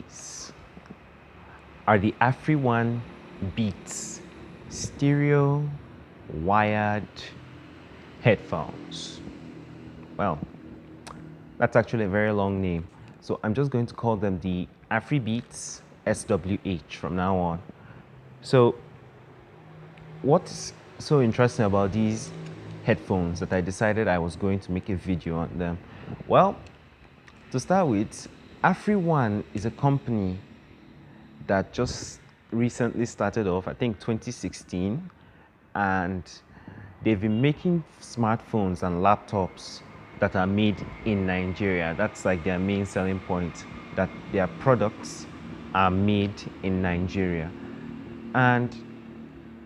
These are the Afribeats stereo wired headphones. Well, that's actually a very long name, so I'm just going to call them the Afribeats SWH from now on. So what's so interesting about these headphones that I decided I was going to make a video on them? Well, to start with, Afrione is a company that just recently started off, I think 2016, and they've been making smartphones and laptops that are made in Nigeria. That's like their main selling point, that their products are made in Nigeria. And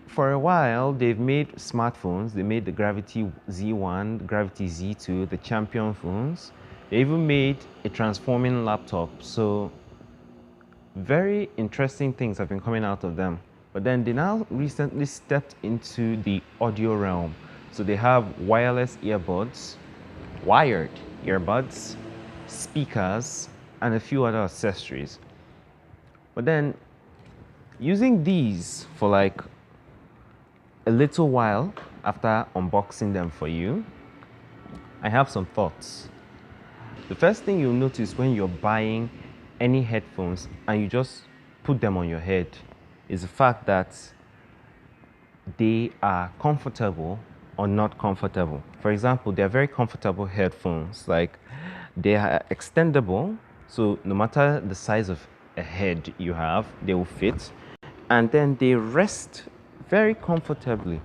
for a while, they've made smartphones. They made the Gravity Z1, the Gravity Z2, the Champion phones. They even made a transforming laptop. So very interesting things have been coming out of them. But then they now recently stepped into the audio realm. So they have wireless earbuds, wired earbuds, speakers, and a few other accessories. But then using these for like a little while after unboxing them for you, I have some thoughts. The first thing you'll notice when you're buying any headphones and you just put them on your head is the fact that they are comfortable or not comfortable. For example, they're very comfortable headphones. Like, they are extendable, so no matter the size of a head you have, they will fit. And then they rest very comfortably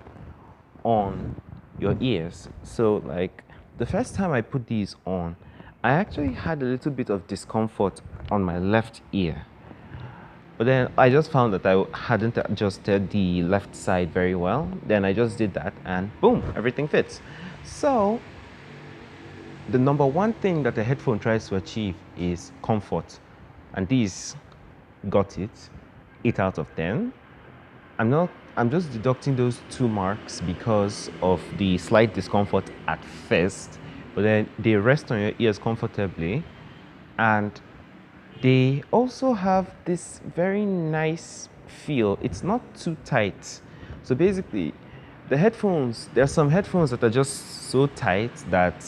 on your ears. So like, the first time I put these on, I actually had a little bit of discomfort on my left ear. But then I just found that I hadn't adjusted the left side very well. Then I just did that and boom, everything fits. So the number one thing that a headphone tries to achieve is comfort. And these got it, 8 out of 10. I'm just deducting those 2 marks because of the slight discomfort at first, but then they rest on your ears comfortably, and they also have this very nice feel. It's not too tight. So basically, the headphones, there are some headphones that are just so tight that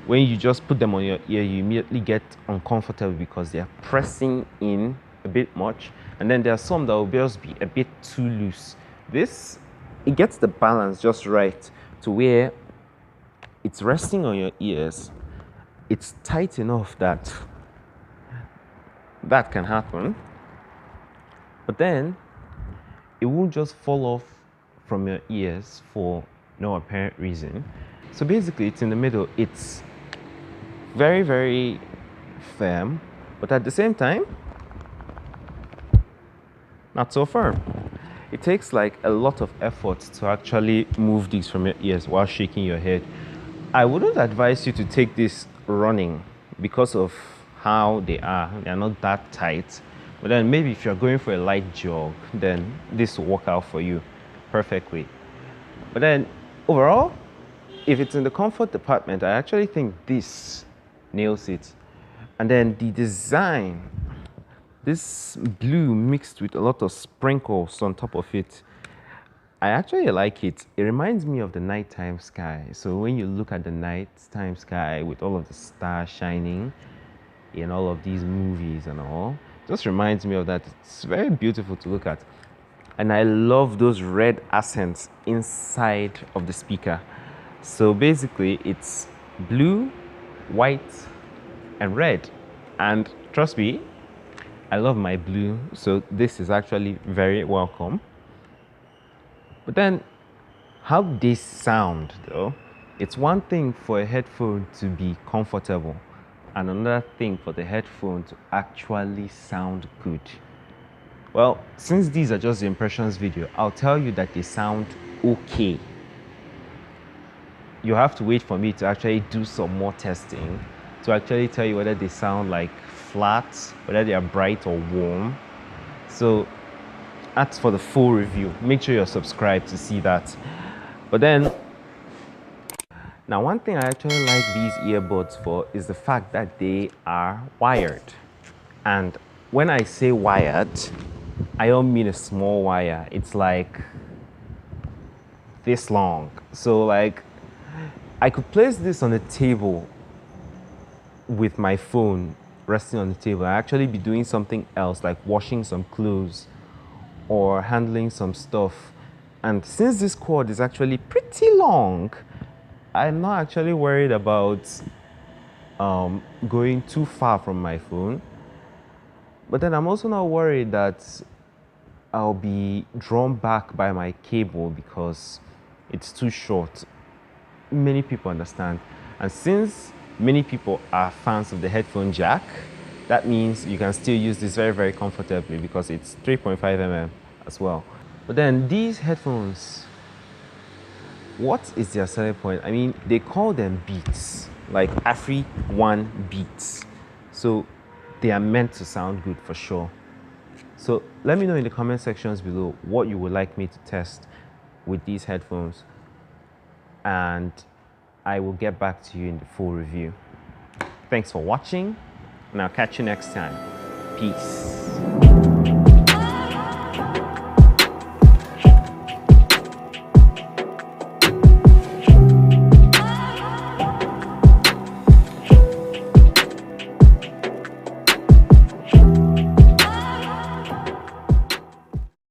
when you just put them on your ear, you immediately get uncomfortable because they are pressing in a bit much. And then there are some that will just be a bit too loose. This, it gets the balance just right to where it's resting on your ears. It's tight enough that that can happen, but then it won't just fall off from your ears for no apparent reason. So basically, it's in the middle. It's very, very firm, but at the same time, not so firm. It takes like a lot of effort to actually move these from your ears while shaking your head. I wouldn't advise you to take this running because of how they are. They're not that tight. But then maybe if you're going for a light jog, then this will work out for you perfectly. But then overall, if it's in the comfort department, I actually think this nails it. And then the design, this blue mixed with a lot of sprinkles on top of it, I actually like it. It reminds me of the nighttime sky. So when you look at the nighttime sky with all of the stars shining in all of these movies and all, it just reminds me of that. It's very beautiful to look at. And I love those red accents inside of the speaker. So basically, it's blue, white, and red. And trust me, I love my blue, so this is actually very welcome. But then, how they sound though, it's one thing for a headphone to be comfortable, and another thing for the headphone to actually sound good. Well, since these are just the impressions video, I'll tell you that they sound okay. You have to wait for me to actually do some more testing to actually tell you whether they sound like flat, whether they are bright or warm. So ask for the full review. Make sure you're subscribed to see that. But then, now one thing I actually like these earbuds for is the fact that they are wired. And when I say wired, I don't mean a small wire. It's like this long. So like I could place this on the table with my phone resting on the table. I actually be doing something else like washing some clothes or handling some stuff. And since this cord is actually pretty long, I'm not actually worried about going too far from my phone. But then I'm also not worried that I'll be drawn back by my cable because it's too short. Many people understand. And since many people are fans of the headphone jack, that means you can still use this very, very comfortably because it's 3.5 mm as well. But then these headphones, what is their selling point? I mean, they call them beats, like Afribeats. So they are meant to sound good for sure. So let me know in the comment sections below what you would like me to test with these headphones, and I will get back to you in the full review. Thanks for watching, and I'll catch you next time. Peace.